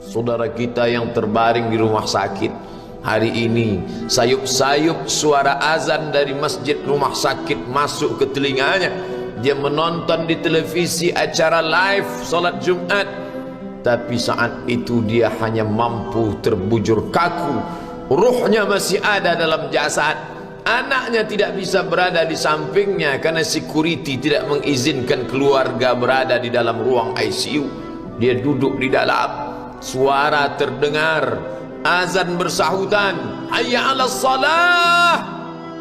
Saudara kita yang terbaring di rumah sakit hari ini, sayup-sayup suara azan dari masjid rumah sakit masuk ke telinganya. Dia menonton di televisi acara live salat Jumat, tapi saat itu dia hanya mampu terbujur kaku. Ruhnya masih ada dalam jasad. Anaknya tidak bisa berada di sampingnya karena security tidak mengizinkan keluarga berada di dalam ruang ICU. Dia duduk di dalam. Suara terdengar, azan bersahutan, hayya 'alas salah,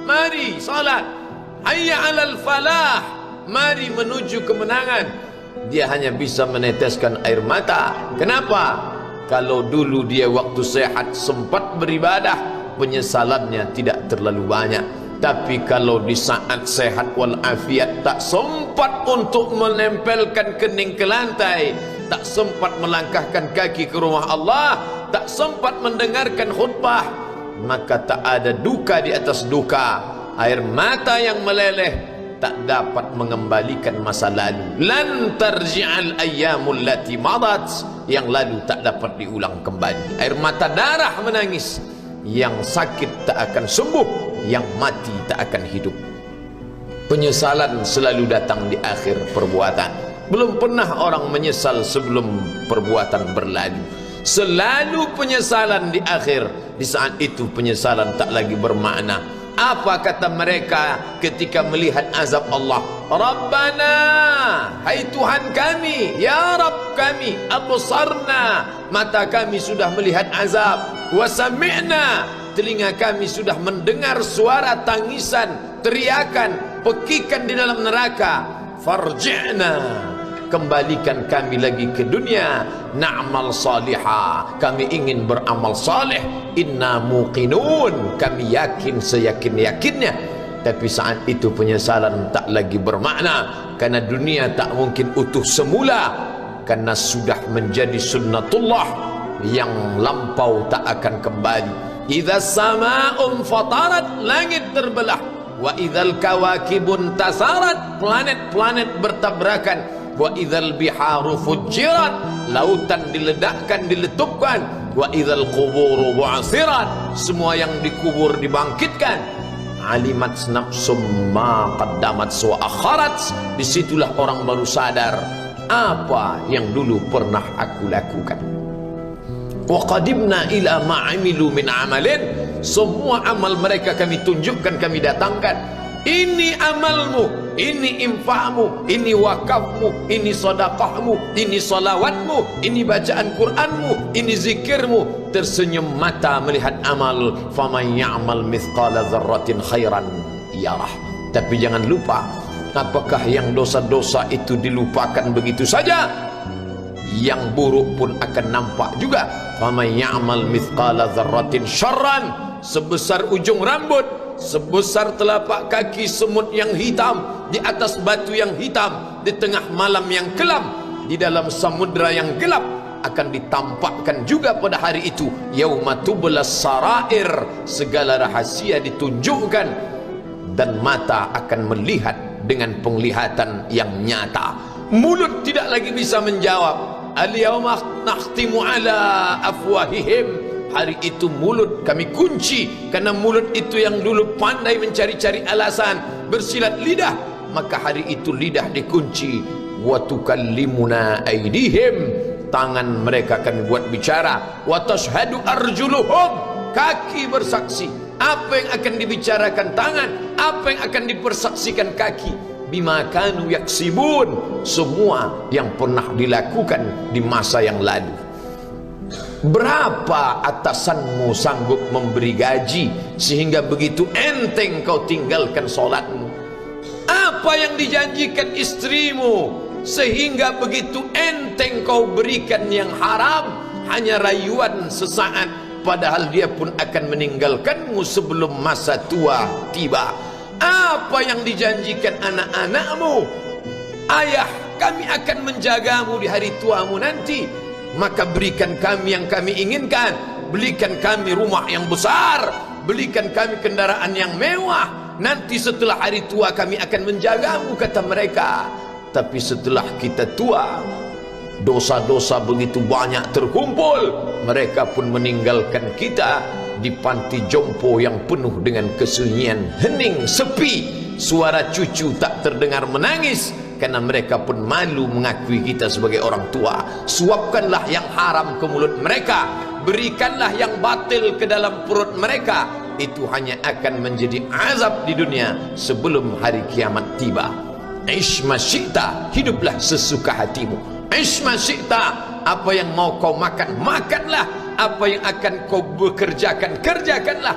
mari salat, hayya 'alal falah, mari menuju kemenangan. Dia hanya bisa meneteskan air mata. Kenapa? Kalau dulu dia waktu sehat sempat beribadah, penyesalannya tidak terlalu banyak. Tapi kalau di saat sehat walafiat tak sempat untuk menempelkan kening ke lantai, tak sempat melangkahkan kaki ke rumah Allah, tak sempat mendengarkan khutbah, maka tak ada duka di atas duka. Air mata yang meleleh tak dapat mengembalikan masa lalu. Lan tarji'al ayyamul lati madat, yang lalu tak dapat diulang kembali. Air mata darah menangis, yang sakit tak akan sembuh, yang mati tak akan hidup. Penyesalan selalu datang di akhir perbuatan. Belum pernah orang menyesal sebelum perbuatan berlalu. Selalu penyesalan di akhir. Di saat itu penyesalan tak lagi bermakna. Apa kata mereka ketika melihat azab Allah? Rabbana, hai Tuhan kami, ya Rabb kami, absarna, mata kami sudah melihat azab, wa sami'na, telinga kami sudah mendengar suara tangisan, teriakan, pekikan di dalam neraka. Farji'na, kembalikan kami lagi ke dunia, na'mal salihah, kami ingin beramal saleh, inna muqinun, kami yakin seyakin-yakinnya. Tapi saat itu penyesalan tak lagi bermakna, karena dunia tak mungkin utuh semula, karena sudah menjadi sunnatullah yang lampau tak akan kembali. Idza sama'un fatarat, langit terbelah, wa idzal kawakibun tasarat, planet-planet bertabrakan, wa idzal biharu fujirat, lautan diledakkan, diletupkan, wa idzal quburu bu'asirat, semua yang dikubur dibangkitkan. Alimat nafsum ma qaddamat wa akharat, disitulah orang baru sadar apa yang dulu pernah aku lakukan. Wa qadimna ila ma amilu min amalin, semua amal mereka kami tunjukkan, kami datangkan. Ini amalmu, ini infakmu, ini wakafmu, ini sedekahmu, ini salawatmu, ini bacaan Qur'anmu, ini zikirmu. Tersenyum mata melihat amal. Faman ya'mal mithqala dzarratin khairan yarah. Tapi jangan lupa, apakah yang dosa-dosa itu dilupakan begitu saja? Yang buruk pun akan nampak juga. Faman ya'mal mithqala dzarratin syarran, sebesar ujung rambut, sebesar telapak kaki semut yang hitam, di atas batu yang hitam, di tengah malam yang kelam, di dalam samudra yang gelap, akan ditampakkan juga pada hari itu. Yauma tublas sarair, segala rahasia ditunjukkan, dan mata akan melihat dengan penglihatan yang nyata. Mulut tidak lagi bisa menjawab. Al-yauma nakhtimu ala afwahihim, hari itu mulut kami kunci, karena mulut itu yang dulu pandai mencari-cari alasan, bersilat lidah, maka hari itu lidah dikunci. Wa tukallimuna aydihim, tangan mereka kami buat bicara. Wa tashhadu arjuluhum, kaki bersaksi. Apa yang akan dibicarakan tangan, apa yang akan dipersaksikan kaki. Bima kanu yaksibun, semua yang pernah dilakukan di masa yang lalu. Berapa atasanmu sanggup memberi gaji sehingga begitu enteng kau tinggalkan solatmu? Apa yang dijanjikan istrimu sehingga begitu enteng kau berikan yang haram, hanya rayuan sesaat, padahal dia pun akan meninggalkanmu sebelum masa tua tiba? Apa yang dijanjikan anak-anakmu? Ayah, kami akan menjagamu di hari tuamu nanti, maka berikan kami yang kami inginkan, belikan kami rumah yang besar, belikan kami kendaraan yang mewah, nanti setelah hari tua kami akan menjagamu, kata mereka. Tapi setelah kita tua, dosa-dosa begitu banyak terkumpul, mereka pun meninggalkan kita di panti jompo yang penuh dengan kesunyian, hening, sepi, suara cucu tak terdengar menangis, karena mereka pun malu mengakui kita sebagai orang tua. Suapkanlah yang haram ke mulut mereka, berikanlah yang batil ke dalam perut mereka, itu hanya akan menjadi azab di dunia sebelum hari kiamat tiba. Ish ma syi'ta, hiduplah sesuka hatimu. Ish ma syi'ta, apa yang mau kau makan, makanlah. Apa yang akan kau bekerjakan, kerjakanlah.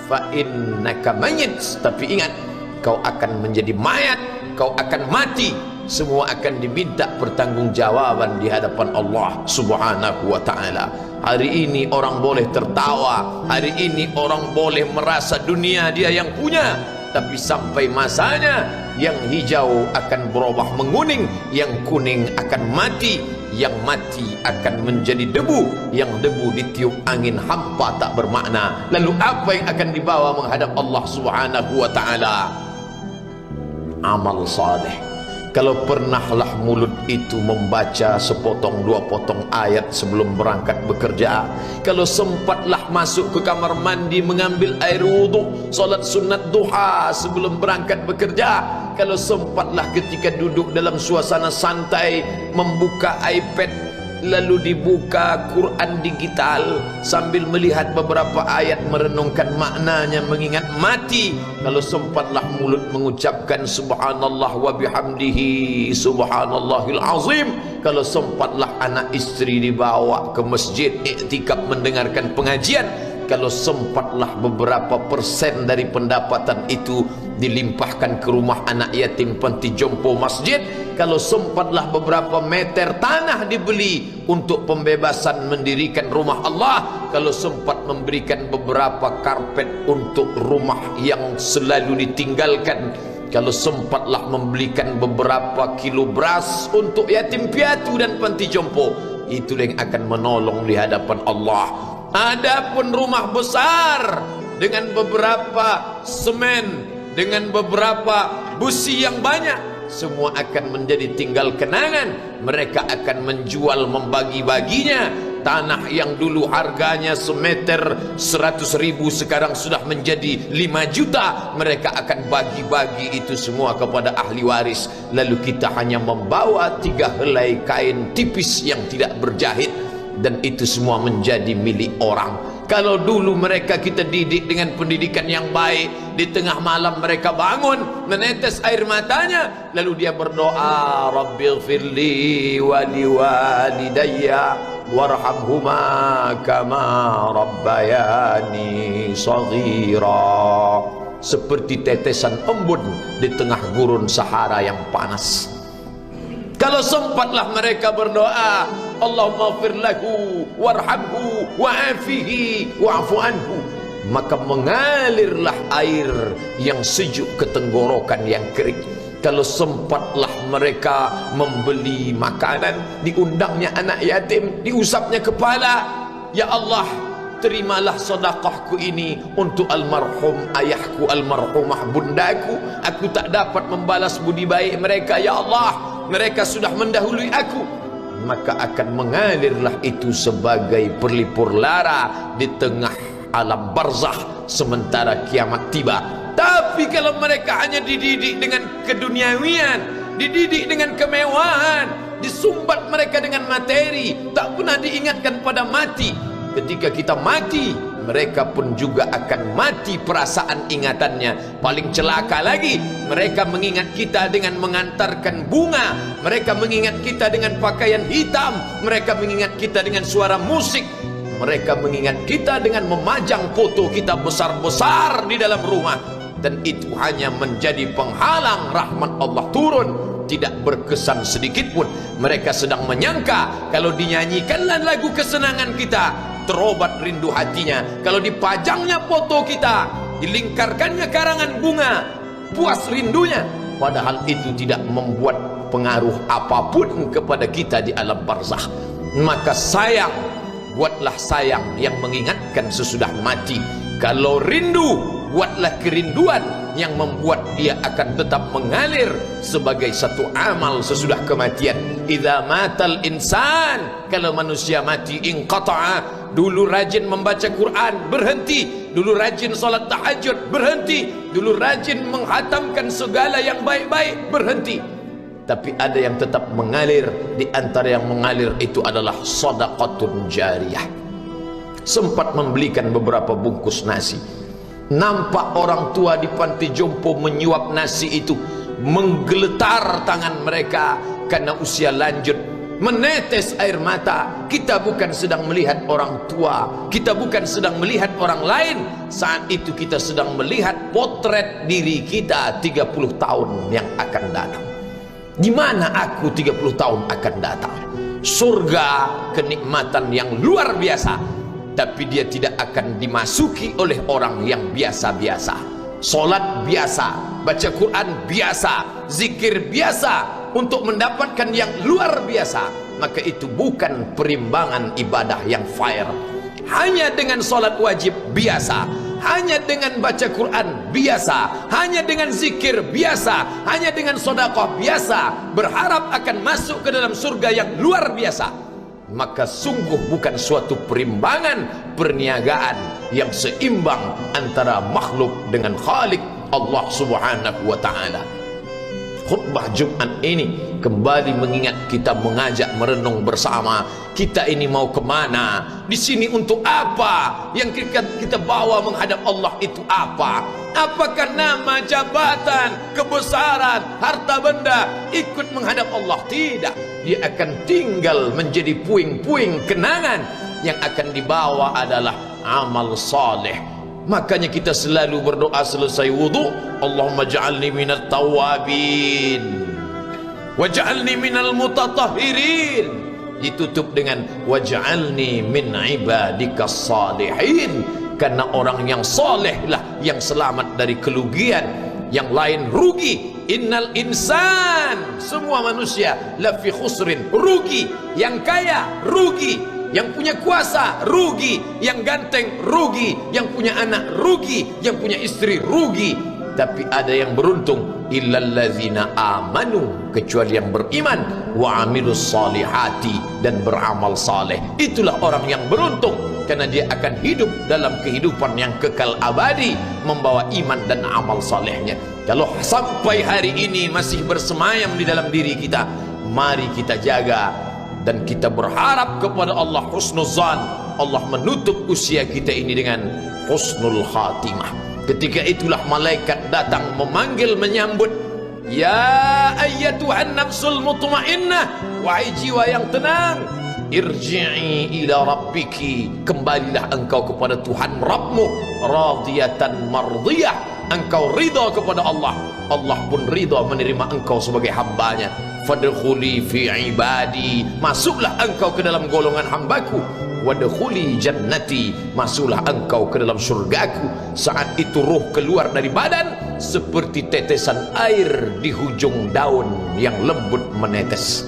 Fa innaka mayyit, tapi ingat, kau akan menjadi mayat, kau akan mati. Semua akan diminta pertanggungjawaban di hadapan Allah Subhanahu wa ta'ala. Hari ini orang boleh tertawa, hari ini orang boleh merasa dunia dia yang punya, tapi sampai masanya yang hijau akan berubah menguning, yang kuning akan mati, yang mati akan menjadi debu, yang debu ditiup angin hampa tak bermakna. Lalu apa yang akan dibawa menghadap Allah Subhanahu wa ta'ala? Amal saleh. Kalau pernahlah mulut itu membaca sepotong dua potong ayat sebelum berangkat bekerja, kalau sempatlah masuk ke kamar mandi mengambil air wudhu, solat sunat duha sebelum berangkat bekerja, kalau sempatlah ketika duduk dalam suasana santai membuka iPad lalu dibuka Quran digital sambil melihat beberapa ayat, merenungkan maknanya, mengingat mati, kalau sempatlah mulut mengucapkan subhanallah wa bihamdihi subhanallahil azim, kalau sempatlah anak istri dibawa ke masjid iktikaf mendengarkan pengajian, kalau sempatlah beberapa persen dari pendapatan itu dilimpahkan ke rumah anak yatim panti jompo masjid, kalau sempatlah beberapa meter tanah dibeli untuk pembebasan mendirikan rumah Allah, kalau sempat memberikan beberapa karpet untuk rumah yang selalu ditinggalkan, kalau sempatlah membelikan beberapa kilo beras untuk yatim piatu dan panti jompo, itu yang akan menolong di hadapan Allah. Adapun rumah besar dengan beberapa semen, dengan beberapa busi yang banyak, semua akan menjadi tinggal kenangan. Mereka akan menjual, membagi-baginya. Tanah yang dulu harganya semeter 100.000 sekarang sudah menjadi 5 juta. Mereka akan bagi-bagi itu semua kepada ahli waris. Lalu kita hanya membawa 3 helai kain tipis yang tidak berjahit, dan itu semua menjadi milik orang. Kalau dulu mereka kita didik dengan pendidikan yang baik, di tengah malam mereka bangun menetes air matanya, lalu dia berdoa, Rabbighfirli wa liwalidayya warhamhuma kama rabbayani shaghira, seperti tetesan embun di tengah gurun Sahara yang panas. Kalau sempatlah mereka berdoa, Allahumma fir lahu warhamhu wa'afihi wa'fu anhu, maka mengalirlah air yang sejuk ke tenggorokan yang kering. Kalau sempatlah mereka membeli makanan, diundangnya anak yatim, diusapnya kepala, ya Allah, terimalah sedekahku ini untuk almarhum ayahku, almarhumah bundaku. Aku tak dapat membalas budi baik mereka, ya Allah, mereka sudah mendahului aku. Maka akan mengalirlah itu sebagai perlipur lara di tengah alam barzakh sementara kiamat tiba. Tapi kalau mereka hanya dididik dengan keduniawian, dididik dengan kemewahan, disumbat mereka dengan materi, tak pernah diingatkan pada mati. Ketika kita mati, mereka pun juga akan mati perasaan ingatannya. Paling celaka lagi, mereka mengingat kita dengan mengantarkan bunga, mereka mengingat kita dengan pakaian hitam, mereka mengingat kita dengan suara musik, mereka mengingat kita dengan memajang foto kita besar-besar di dalam rumah. Dan itu hanya menjadi penghalang rahmat Allah turun, tidak berkesan sedikit pun. Mereka sedang menyangka kalau dinyanyikanlah lagu kesenangan kita, terobat rindu hatinya. Kalau dipajangnya foto kita, dilingkarkannya karangan bunga, puas rindunya. Padahal itu tidak membuat pengaruh apapun kepada kita di alam barzakh. Maka sayang, buatlah sayang yang mengingatkan sesudah mati. Kalau rindu, buatlah kerinduan yang membuat dia akan tetap mengalir sebagai satu amal sesudah kematian. Idza matal insan, kalau manusia mati, inqata'a, dulu rajin membaca Quran berhenti, dulu rajin salat tahajud berhenti, dulu rajin menghatamkan segala yang baik-baik berhenti. Tapi ada yang tetap mengalir. Di antara yang mengalir itu adalah sedekatun jariyah. Sempat membelikan beberapa bungkus nasi, nampak orang tua di panti jompo menyuap nasi itu, menggeletar tangan mereka karena usia lanjut, menetes air mata. Kita bukan sedang melihat orang tua, kita bukan sedang melihat orang lain. Saat itu kita sedang melihat potret diri kita 30 tahun yang akan datang. Di mana aku 30 tahun akan datang? Surga, kenikmatan yang luar biasa, tapi dia tidak akan dimasuki oleh orang yang biasa-biasa. Solat biasa, baca Quran biasa, zikir biasa, untuk mendapatkan yang luar biasa, maka itu bukan perimbangan ibadah yang fair. Hanya dengan solat wajib biasa, hanya dengan baca Quran biasa, hanya dengan zikir biasa, hanya dengan sedekah biasa, berharap akan masuk ke dalam surga yang luar biasa, maka sungguh bukan suatu perimbangan perniagaan yang seimbang antara makhluk dengan Khalik Allah Subhanahu wa ta'ala. Khutbah Jumat ini kembali mengingat kita, mengajak merenung bersama. Kita ini mau kemana? Di sini untuk apa? Yang kita bawa menghadap Allah itu apa? Apakah nama, jabatan, kebesaran, harta benda ikut menghadap Allah? Tidak. Dia akan tinggal menjadi puing-puing kenangan. Yang akan dibawa adalah amal saleh. Makanya kita selalu berdoa selesai wudu, Allahumma ja'alni minat tawabin waj'alni minal mutatahhirin, ditutup dengan waj'alni min ibadikas salihin, karena orang yang soleh lah yang selamat dari kerugian, yang lain rugi. Innal insan, semua manusia lafi khusrin, rugi. Yang kaya rugi, yang punya kuasa rugi, yang ganteng rugi, yang punya anak rugi, yang punya istri rugi. Tapi ada yang beruntung, illallazina amanu, kecuali yang beriman, wa amilus salihati, dan beramal saleh. Itulah orang yang beruntung, karena dia akan hidup dalam kehidupan yang kekal abadi, membawa iman dan amal salehnya. Kalau sampai hari ini masih bersemayam di dalam diri kita, mari kita jaga. Dan kita berharap kepada Allah husnuzan, Allah menutup usia kita ini dengan husnul khatimah. Ketika itulah malaikat datang memanggil, menyambut, ya ayyatuhan nafsul mutmainnah, wahai jiwa yang tenang, irji'i ila rabbiki, kembalilah engkau kepada Tuhan Rabbmu, radiyatan mardiyah, engkau ridha kepada Allah, Allah pun ridha menerima engkau sebagai hambanya. Fadkhuli fi ibadi, masuklah engkau ke dalam golongan hambaku. Wadkhuli jannati, masuklah engkau ke dalam surgaku. Saat itu ruh keluar dari badan seperti tetesan air di hujung daun yang lembut menetes.